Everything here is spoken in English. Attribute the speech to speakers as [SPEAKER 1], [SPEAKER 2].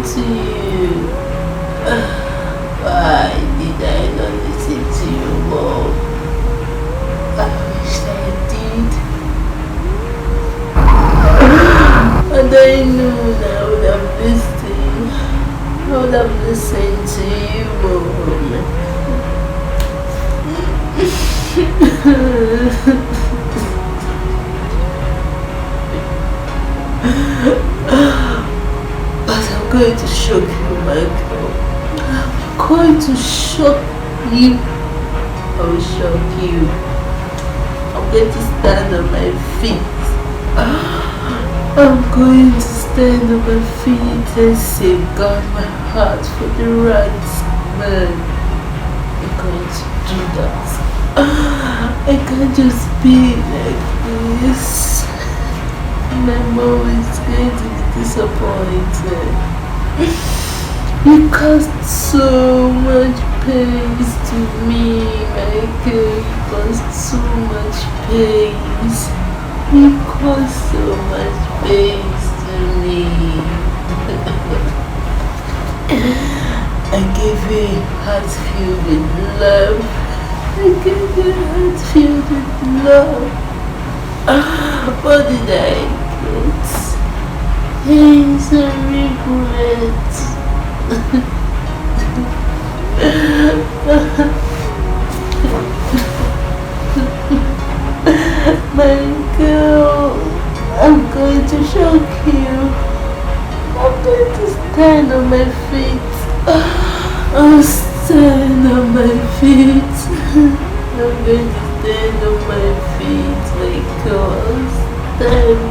[SPEAKER 1] to you. Why did I not listen to you more? I wish I did. And I knew that I would have listened. I would have listened to you more. But I'm going to shock you, Michael. I'm going to shock you. I will shock you. I'm going to stand on my feet. I'm going to stand on my feet and safeguard my heart for the right man. I'm going to do that. I can't just be like this. My mom is going to be disappointed. You caused so much pain to me, Michael. You caused so much pain. You caused so much pain to me. I gave you a heart filled with love. I gave you a heart filled with love. What did I get? Pains and regrets. My girl, I'm going to shock you. I'm going to stand on my feet. I'll stand on my feet. I'm going to stand on my feet like God. Stand